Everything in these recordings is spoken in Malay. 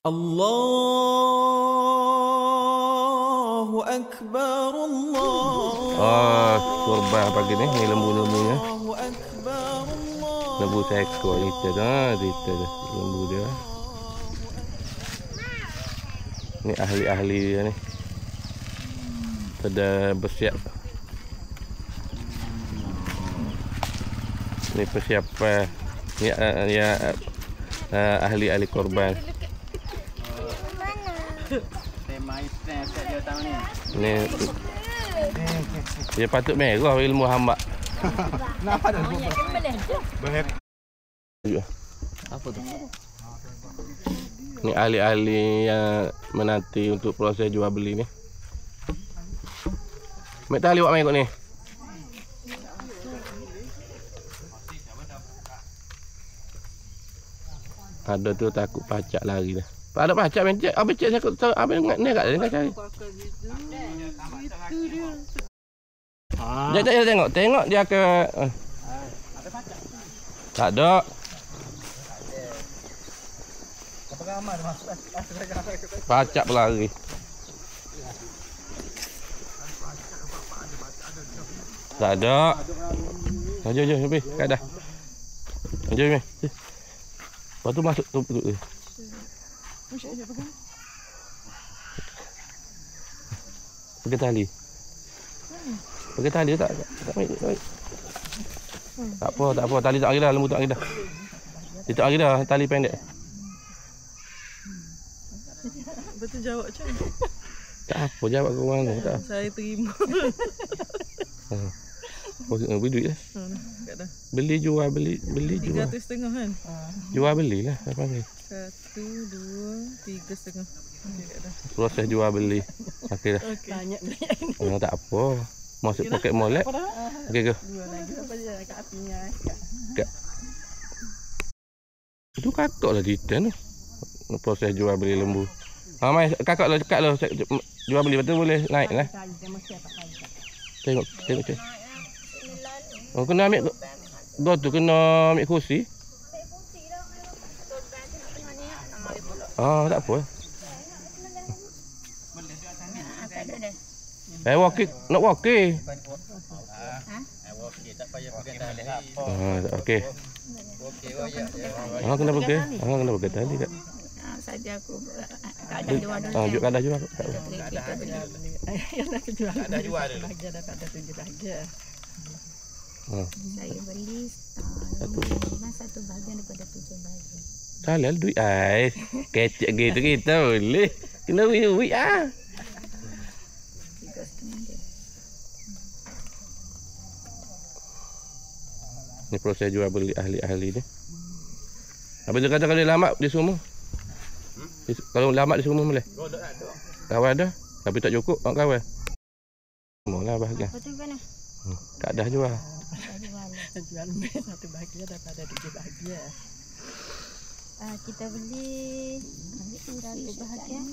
Allahu Akbar, Allah. Korban pagi ni lembu-lembunya. Lembu seekor kita dah, lembu dia. Ni ahli-ahli dia ni. Sudah bersiap. Ni persiapan ni ahli-ahli korban. Ni dia patut merah ilmu hamba. Kenapa dah? Apa tu? Ni ahli-ahli yang menanti untuk proses jual beli ni. Mek tali buat main kot ni. Ada tu takut pacak lari dah. Ada pacak mencet. Apa cek takut apa ni kat dia cari. Dia tengok dia ke tak ada. Pacak berlari. Tak ada. Jom lebih kat dah. Jom ni. Lepas tu masuk tu. Pakai tali. Pakai tali tak baik. Tak apa, tali tak lari dah, lembu tak lari dah. Dia tak lari dah, tali pendek. Betul jawab macam mana? Tak apa, jawab ke mana tak. Saya terima. Beli duit lah. Beli jual. 300.5 kan? Jual beli lah, apa ni? 1, 2, 3.5. Proses jual beli. Okey dah. Banyak. Tak apa. Masuk poket molek. Okey ke? Dua lagi apa je kat apinya. Itu kakak lah Diten tu. Proses jual beli lembu. Mai kakak lah cakap lah jual beli betul boleh naik lah. Tengok cek. Oh kena ambil tu kena ambil kursi. Tak apa. Nak walkie. Okey. Kena pakai tali tak? Saja aku ada jual dulu. Jual kadah jual. Yang nak jual. Ada jual dulu. Bagi dapat ada 7 bagi. Saya beli satu bahagian daripada 7 bahagian. Salah duit ais. Kecek gitu kita boleh. Kena duit ah. 3.5 dia. Ni proses jual beli ahli-ahli ni. Apa dia kata kalau lambat dia semua? Kalau lambat dia semua boleh? Kawan ada. Tapi tak cukup nak kawan. Semualah bahagian. Betul kan? Tak dah jual. Jual satu bahagian daripada 7 bahagian. Kita beli satu bahagian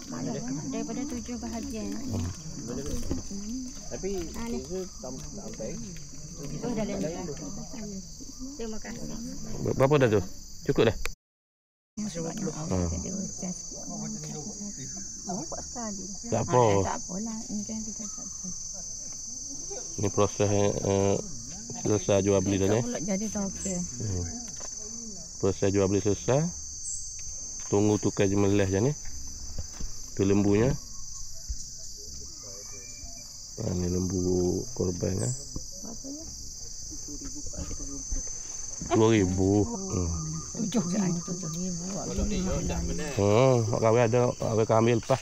daripada 7 bahagian. Tapi itu sampai. Oh dah lama. Terima kasih. Berapa dah tu? Cukup dah? Nampak sekali. Tak apa. Tak apalah. Ini proses selesai jual beli dah ni. Jadi tak okey. Proses jual beli selesai. Tunggu tukar jemelih je ni. Tu lembunya. Ni lembu korban ya. 2,000. 7,000. Mak kawin ada, kawin kami lepas.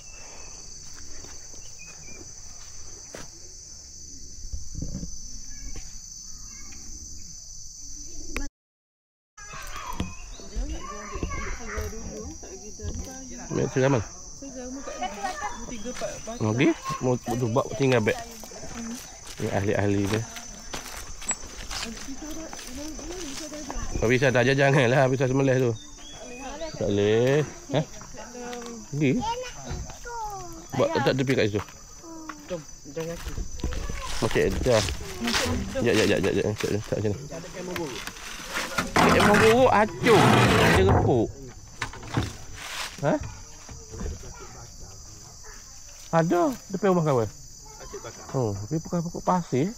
Mek seram mana? Okey, mau buat tinggal beg. Ni ahli-ahli dia. Kau bisa dah janganlah bisa sembelih tu. Tak boleh. Pergi. Buat tak tepi kat situ. Jom, jangan kaki. Macam dah. Ya. Tak sini. Emang buruk acuh. Dia repuk. Ada depan rumah kawan. Oh, tapi bukan pokok pasir.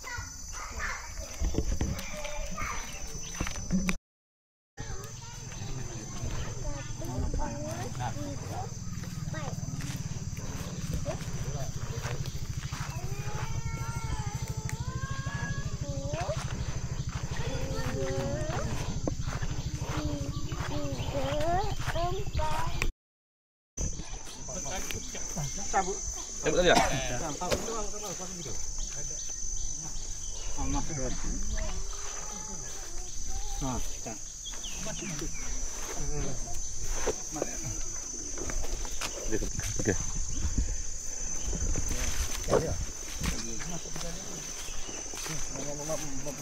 Betul tak? Okey.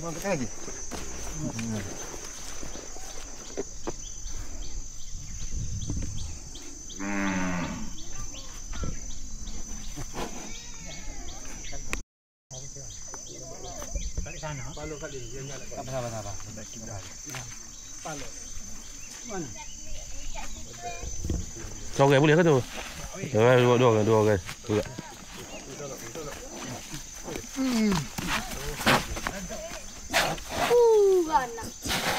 Makan lagi. Sorang boleh ke tu? Dua orang. Buka.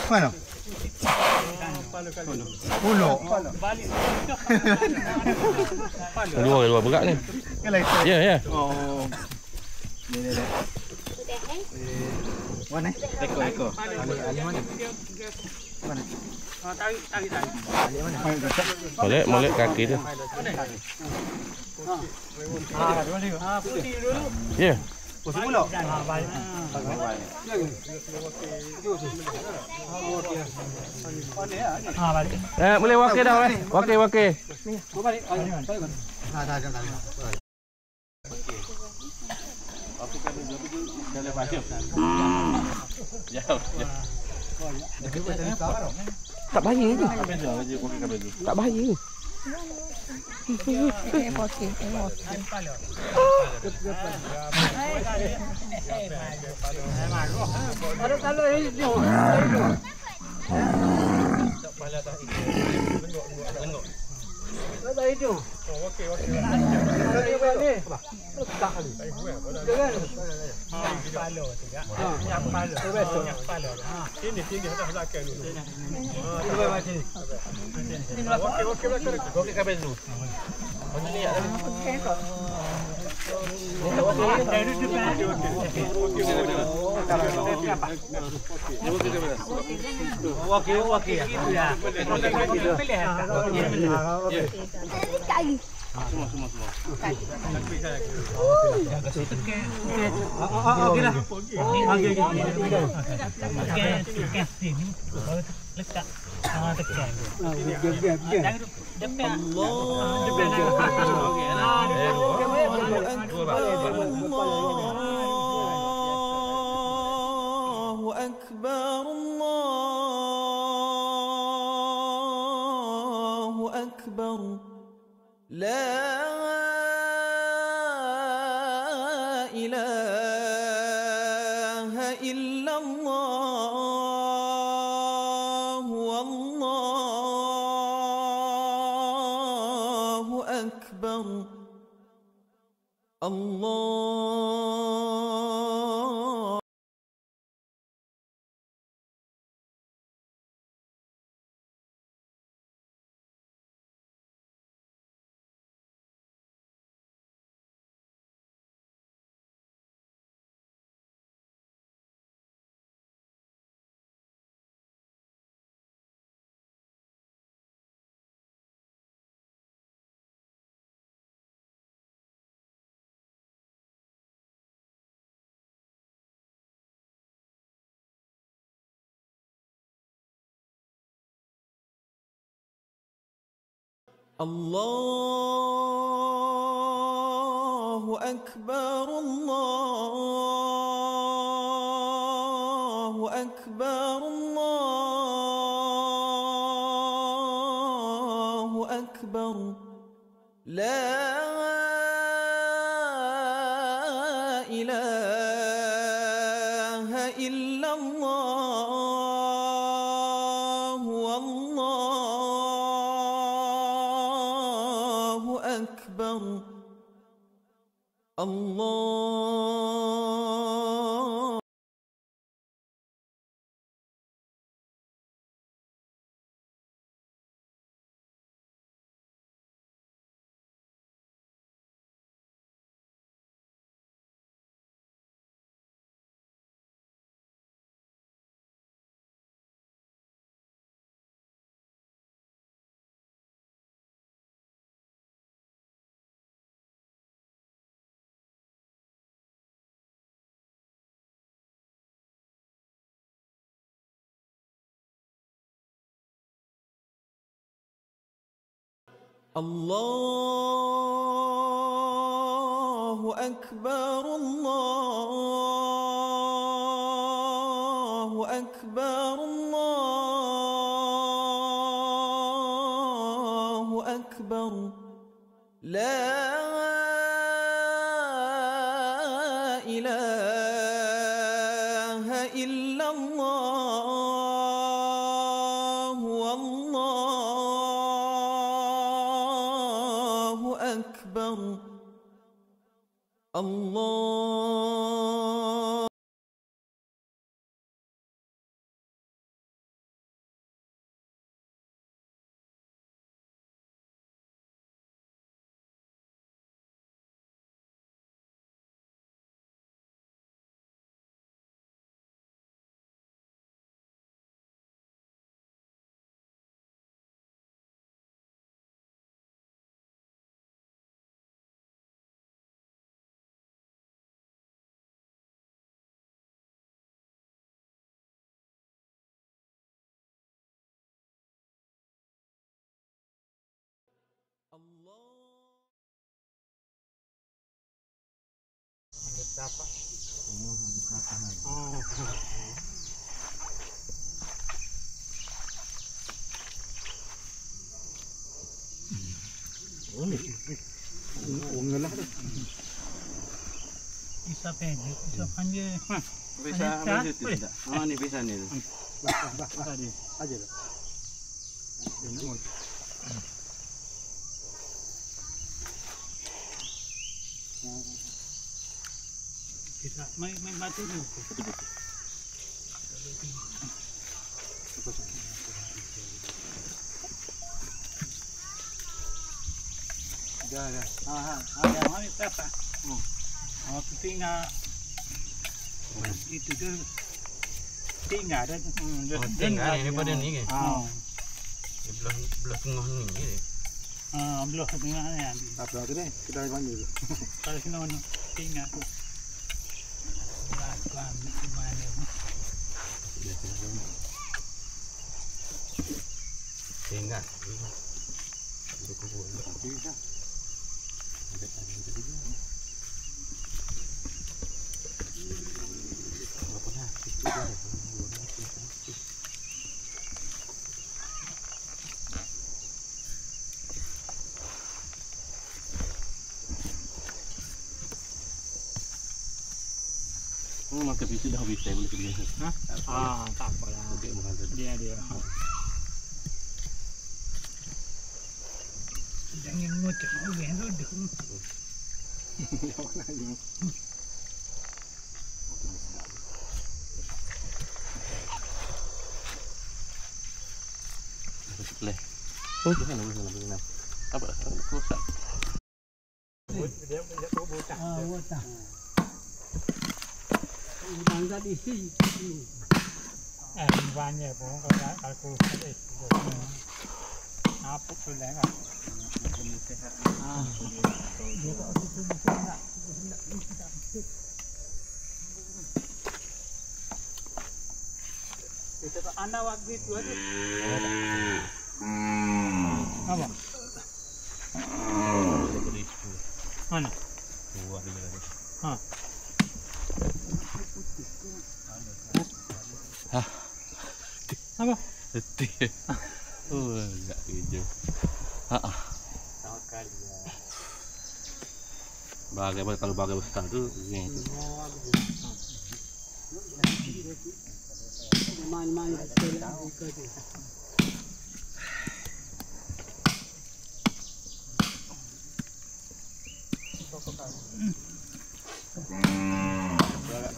Mana? Puluk. Dua berat ni. Kalau itu. Ya. Oh. Ni. Mana? Ekor. Ali mana? Mana? Tarik. Ali mana? Molek kaki tu. Putih dulu. Ya. Putih puluk. Balik. Balik. Boleh wakil dah. Wakil. Balik. Dah. Tak bahaya ke? Tak bahaya. الله أكبر الله أكبر الله أكبر لا إله إلا الله والله أكبر الله الله أكبر الله أكبر الله أكبر لا إله إلا الله والله أكبر الله Bisa pendek, bisa panjang. Bisa apa itu tidak? Oh ini bisa nih. Tadi aja lah. Kita main batu ni. Dah. Ada mana berapa? Oh, tinggal itu tu tinggal dah. Tinggal ini pada ni ke? Belah tengah ni ke? Belah tengah ni. Apa tu ni? Kita ambil dulu. Kalau sini mana tinggal tu. Pelan di mana? Tinggal. Maka bisa dah habis saya boleh kerja. Tak apalah. Dia. Jangan ngucap orang tu. Boleh. Oh, jangan boleh. Apa dah? Kosak. Dia buta. Buta. Bangsa di sini. Banyak pun kalau aku ada. Apa tu dah? Dia tak ada itu anak waktu itu ada. Apa? Mana? Apa? Betul. Oh, enggak hijau. Sama kali ya. Bagaimana kalau bagai besar tu ni. Main-main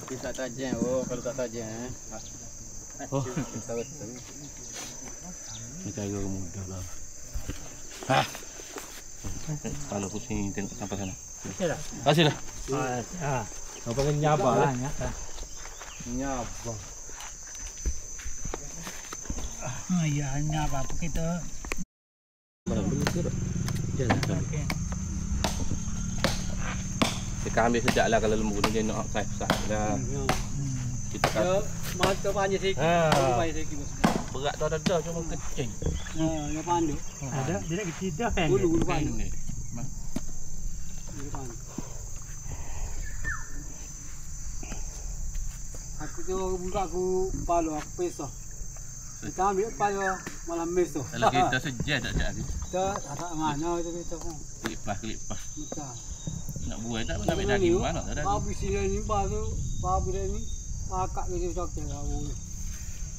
Pisau tajam. Oh, kalau tak tajam Oh. Tahu. Kita agak mudah lah. Kalau pusing tengok sampai sana. Kasih lah. Kau pakai nyabak lah. Nyabak. Ya, nyabak kita. Kita ambil sejak lah kalau lembu ni dia nak sah dah. Kita kan Mata panjang sikit. Panjang sikit. berat tu ada cuma kecil. Yang panduk. Ada, dia nak kecil dah kan. Bulu panduk. Ni. Aku tu buka aku palu aku pesah. Kita ambil palu malam besok. Kalau kita sejak tak jadi. Kita tak mana tu kita pun. Kelip pas. Kita. Nak buat tak nak ambil daging mana tak ada. Babu sini ni baru babu ni akak dia cokek lah.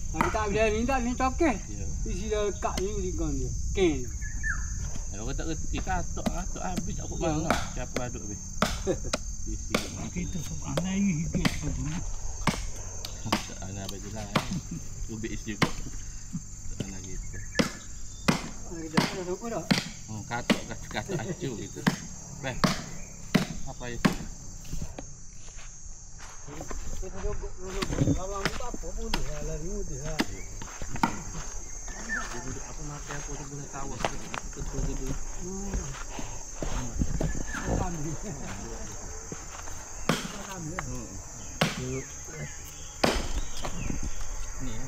Tapi tak bila ni tak ni cokek. Ya. Isi dah kak ni ringan dia. Ken. Kalau kata reti katok habis tak apa mana. Siapa aduk habis. Isi. Kita suka naik hidup tu. Tak ana baju lah. Ubik isi juga. Tak ana gitu. Kita dah suka dah. Katok acu gitu. Baik. Apa ya? Kita duduk lawang tu apa boleh lah lari mudah lah. Duduk apa mati aku tu boleh tahu. Betul gitu. Ni ya.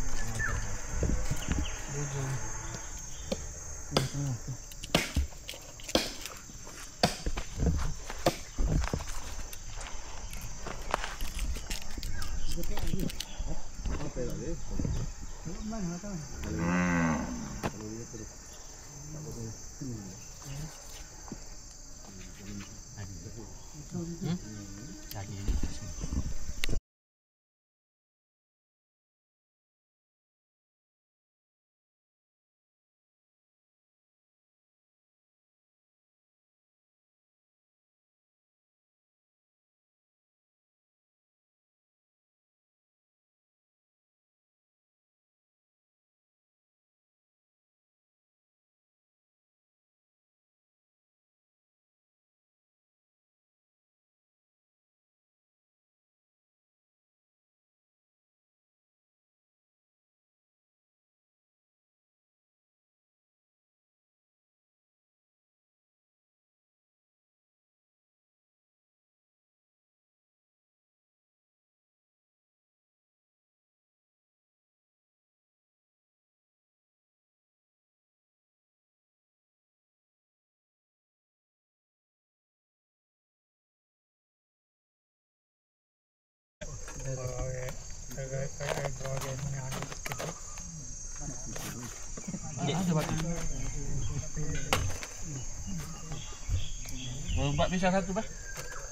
Buat pisau satu bah.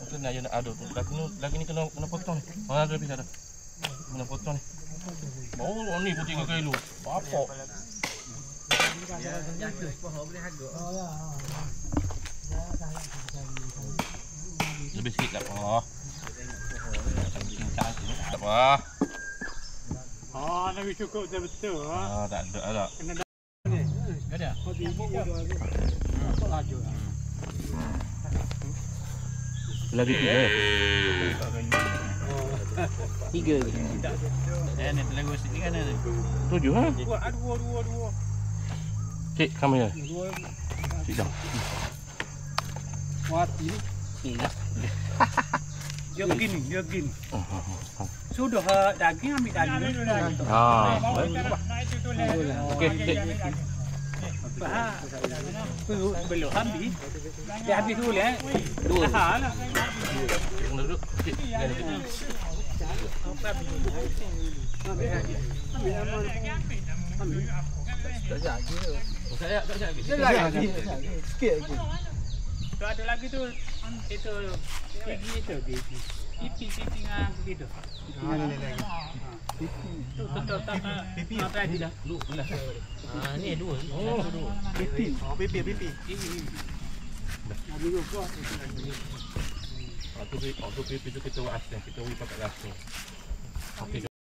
Macam nak nak aduk tu. Lagi ni kena potong ni. Mana ada pisau dah. Kena potong ni. Oh ni putih 3 kilo. Apa? Lebih sikit tak apa. Tak apa. Ah, nak cukup betul. Tak ada. Ada. Laju. Lagi 3. 3 lagi. Ni lagu sikit kan ni. 7 ha? 2. Cik, kamu ya. Cik dah. Wati ni. Dia begini. Sudah daging ambil daging. Okey, cik. Belum habis. Dia habis dulu lah. 2. Lah. Kena duduk. Cik, gani cik. Tak jadi. Tak jadi. Sikit lagi. Tu ada lagi tu itu gigi itu gigi. Pipi dengan begitu. Tu betul tak pipi apa dia? Ni 2. Oh, Pipi. Oh, pipi. Habis juga. Waktu pipi tu kita buat asam, kita beri pakai rasa. Okey.